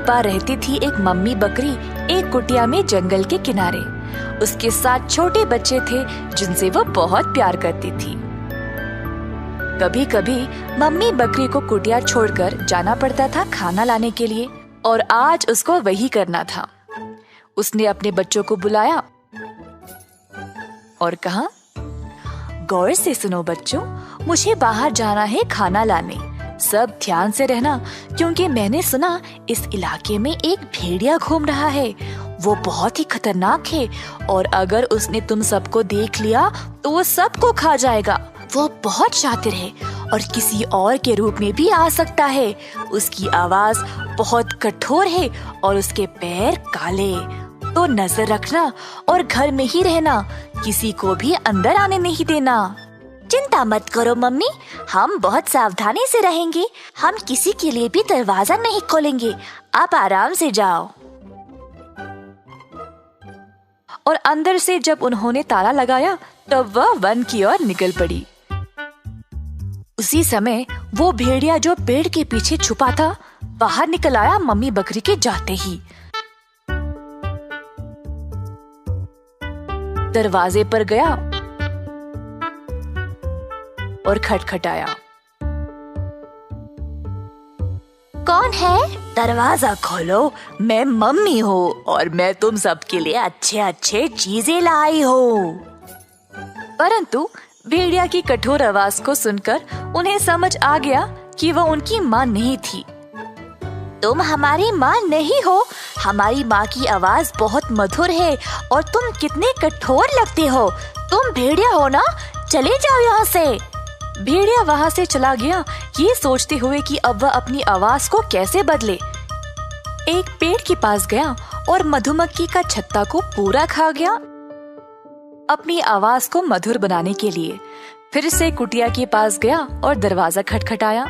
बार रहती थी एक मम्मी बकरी एक कुटिया में जंगल के किनारे। उसके साथ छोटे बच्चे थे जिनसे वो बहुत प्यार करती थी। कभी कभी मम्मी बकरी को कुटिया छोड़कर जाना पड़ता था खाना लाने के लिए, और आज उसको वही करना था। उसने अपने बच्चों को बुलाया और कहा, गौर से सुनो बच्चों, मुझे बाहर जाना है खाना लाने। सब ध्यान से रहना, क्योंकि मैंने सुना इस इलाके में एक भेड़िया घूम रहा है। वो बहुत ही खतरनाक है और अगर उसने तुम सबको देख लिया तो वो सबको खा जाएगा। वो बहुत शातिर है और किसी और के रूप में भी आ सकता है। उसकी आवाज बहुत कठोर है और उसके पैर काले। तो नजर रखना और घर में ही रहना, किसी को भी अंदर आने नहीं देना। चिंता मत करो मम्मी, हम बहुत सावधानी से रहेंगे। हम किसी के लिए भी दरवाजा नहीं खोलेंगे। आप आराम से जाओ। और अंदर से जब उन्होंने ताला लगाया तब वह वन की ओर निकल पड़ी। उसी समय वो भेड़िया जो पेड़ के पीछे छुपा था बाहर निकल आया मम्मी बकरी के जाते ही। दरवाजे पर गया और खटखटाया। कौन है? दरवाजा खोलो, मैं मम्मी हूँ और मैं तुम सबके लिए अच्छे अच्छे चीजें लाई हूँ। परंतु भेड़िया की कठोर आवाज को सुनकर उन्हें समझ आ गया कि वह उनकी माँ नहीं थी। तुम हमारी माँ नहीं हो। हमारी माँ की आवाज बहुत मधुर है और तुम कितने कठोर लगते हो। तुम भेड़िया हो ना? चले जाओ यहाँ से। भेड़िया वहाँ से चला गया, ये सोचते हुए कि अब वह अपनी आवाज को कैसे बदले। एक पेड़ के पास गया और मधुमक्खी का छत्ता को पूरा खा गया। अपनी आवाज को मधुर बनाने के लिए फिर से कुटिया के पास गया और दरवाजा खटखटाया।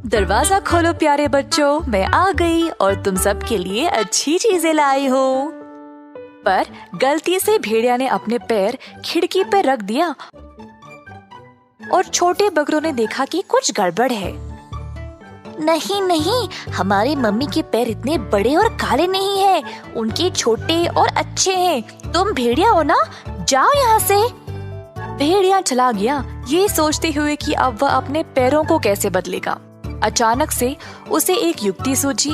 दरवाजा खोलो प्यारे बच्चों, मैं आ गई और तुम सब के लिए अच्छी चीजें लाई हूँ। पर गलती से भेड़िया ने अपने पैर खिड़की पर रख दिया और छोटे बकरों ने देखा कि कुछ गड़बड़ है। नहीं नहीं, हमारी मम्मी के पैर इतने बड़े और काले नहीं हैं। उनके छोटे और अच्छे हैं। तुम भेड़िया हो ना? जाओ यहाँ से। भेड़िया चला गया, ये सोचते हुए कि अब वह अपने पैरों को कैसे बदलेगा। अचानक से उसे एक युक्ति सूझी।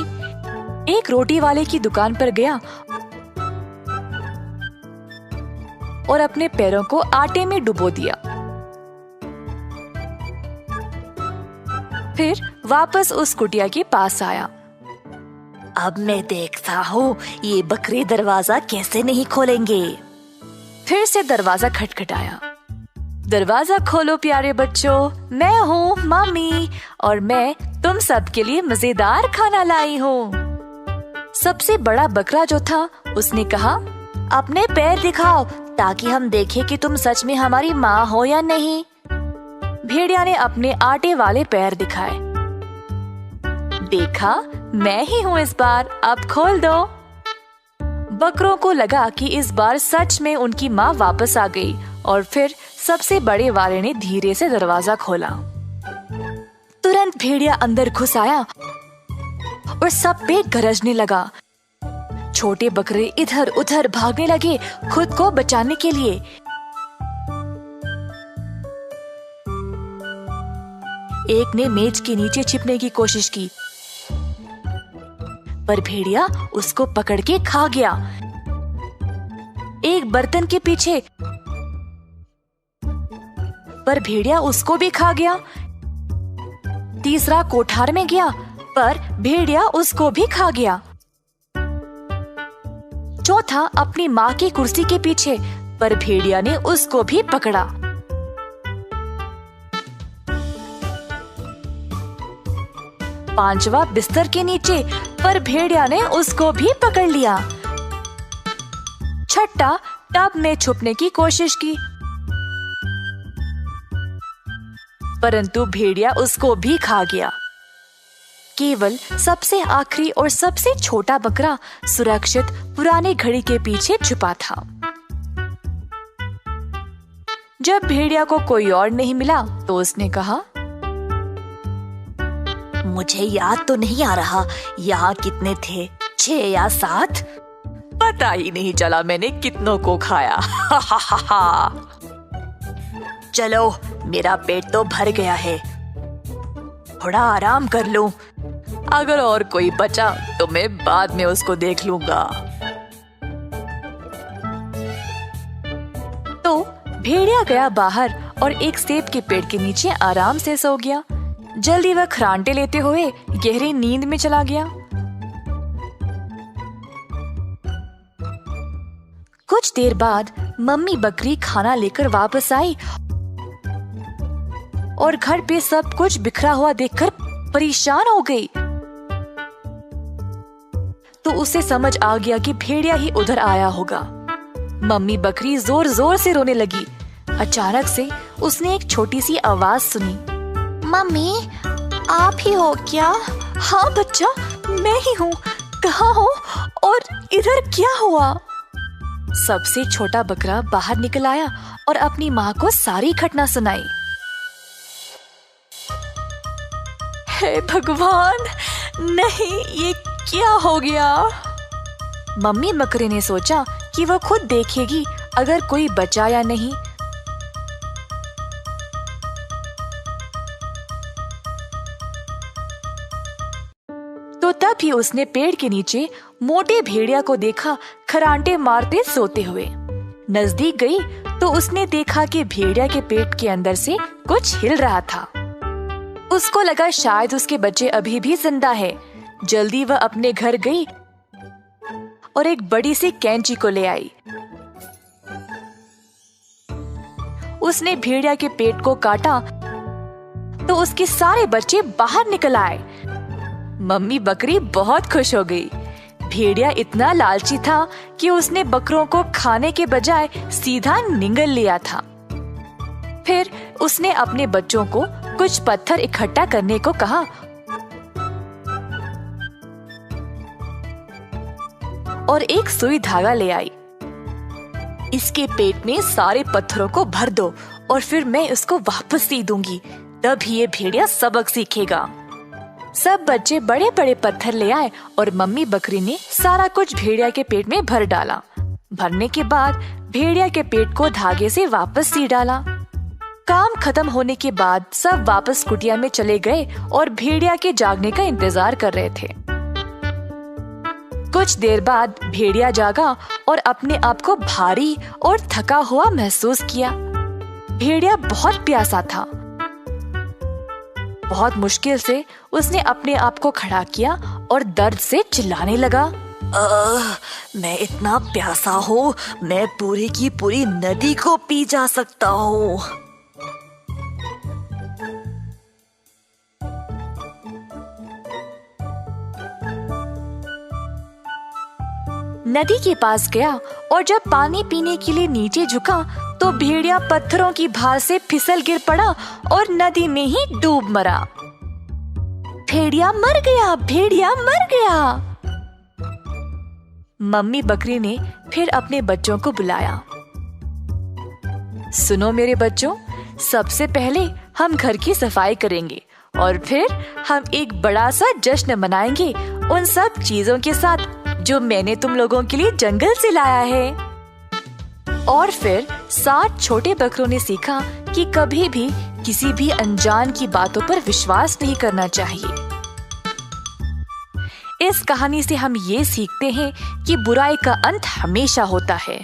एक रोटी वाले की दुकान पर गया और अपने पैरों को आटे में डुबो दिया। फिर वापस उस कुटिया के पास आया। अब मैं देखता हूँ ये बकरे दरवाजा कैसे नहीं खोलेंगे। फिर से दरवाजा खटखटाया। दरवाजा खोलो प्यारे बच्चों, मैं हूँ मम्मी और मैं तुम सब के लिए मजेदार खाना लाई हूँ। सबसे बड़ा बकरा जो था उसने कहा, अपने पैर दिखाओ ताकि हम देखें कि तुम सच में हमारी माँ हो या नहीं। भेड़िया ने अपने आटे वाले पैर दिखाए। देखा, मैं ही हूँ इस बार, अब खोल दो। बकरों को लगा कि इस बार सच में उनकी माँ वापस आ गई और फिर सबसे बड़े वाले ने धीरे से दरवाजा खोला। तुरंत भेड़िया अंदर घुस आया और सब पे गरजने लगा। छोटे बकरे इधर उधर भागने लगे खुद को बचाने के लिए। एक ने मेज के नीचे छिपने की कोशिश की, पर भेड़िया उसको पकड़ के खा गया। एक बर्तन के पीछे, पर भेड़िया उसको भी खा गया। तीसरा कोठार में गया, पर भेड़िया उसको भी खा गया। चौथा अपनी माँ की कुर्सी के पीछे, पर भेड़िया ने उसको भी पकड़ा। पांचवा बिस्तर के नीचे, पर भेड़िया ने उसको भी पकड़ लिया। छठा टब में छुपने की कोशिश की, परंतु भेड़िया उसको भी खा गया। केवल सबसे आखिरी और सबसे छोटा बकरा सुरक्षित पुरानी घड़ी के पीछे छुपा था। जब भेड़िया को कोई और नहीं मिला तो उसने कहा, मुझे याद तो नहीं आ रहा यहाँ कितने थे, 6 या 7। पता ही नहीं चला मैंने कितनों को खाया। चलो मेरा पेट तो भर गया है, थोड़ा आराम कर लूं। अगर और कोई बचा तो मैं बाद में उसको देख लूंगा। तो भेड़िया गया बाहर और एक सेब के पेड़ के नीचे आराम से सो गया। जल्दी वह खरांटे लेते हुए गहरी नींद में चला गया। कुछ देर बाद मम्मी बकरी खाना लेकर वापस आई और घर पे सब कुछ बिखरा हुआ देखकर परेशान हो गई। तो उसे समझ आ गया कि भेड़िया ही उधर आया होगा। मम्मी बकरी जोर जोर से रोने लगी। अचानक से उसने एक छोटी सी आवाज सुनी। मम्मी, आप ही हो क्या? हाँ बच्चा, मैं ही हूँ। कहाँ हो और इधर क्या हुआ? सबसे छोटा बकरा बाहर निकल आया और अपनी माँ को सारी घटना सुनाई। हे भगवान, नहीं, ये क्या हो गया? मम्मी बकरी ने सोचा कि वह खुद देखेगी अगर कोई बचा या नहीं। तो तभी उसने पेड़ के नीचे मोटे भेड़िया को देखा खरांटे मारते सोते हुए। नजदीक गई तो उसने देखा कि भेड़िया के पेट के अंदर से कुछ हिल रहा था। उसको लगा शायद उसके बच्चे अभी भी जिंदा है। जल्दी वह अपने घर गई और एक बड़ी सी कैंची को ले आई। उसने भेड़िया के पेट को काटा तो उसके सारे बच्चे बाहर निकल आए। मम्मी बकरी बहुत खुश हो गई। भेड़िया इतना लालची था कि उसने बकरों को खाने के बजाय सीधा निगल लिया था। फिर उसने अपने बच्चों को कुछ पत्थर इकट्ठा करने को कहा और एक सुई धागा ले आई। इसके पेट में सारे पत्थरों को भर दो और फिर मैं उसको वापस सी दूंगी, तभी ये भेड़िया सबक सीखेगा। सब बच्चे बड़े बड़े पत्थर ले आए और मम्मी बकरी ने सारा कुछ भेड़िया के पेट में भर डाला। भरने के बाद भेड़िया के पेट को धागे से वापस सी डाला। काम खत्म होने के बाद सब वापस कुटिया में चले गए और भेड़िया के जागने का इंतजार कर रहे थे। कुछ देर बाद भेड़िया जागा और अपने आप को भारी और थका हुआ महसूस किया। भेड़िया बहुत प्यासा था। बहुत मुश्किल से उसने अपने आप को खड़ा किया और दर्द से चिल्लाने लगा। मैं इतना प्यासा हूँ, मैं पूरी की पूरी नदी को पी जा सकता हूँ। नदी के पास गया और जब पानी पीने के लिए नीचे झुका तो भेड़िया पत्थरों की भार से फिसल गिर पड़ा और नदी में ही डूब मरा। भेड़िया मर गया, भेड़िया मर गया। मम्मी बकरी ने फिर अपने बच्चों को बुलाया। सुनो मेरे बच्चों, सबसे पहले हम घर की सफाई करेंगे और फिर हम एक बड़ा सा जश्न मनाएंगे उन सब चीजों के साथ जो मैंने तुम लोगों के लिए जंगल से लाया है। और फिर 7 छोटे बकरों ने सीखा कि कभी भी किसी भी अनजान की बातों पर विश्वास नहीं करना चाहिए। इस कहानी से हम ये सीखते हैं कि बुराई का अंत हमेशा होता है।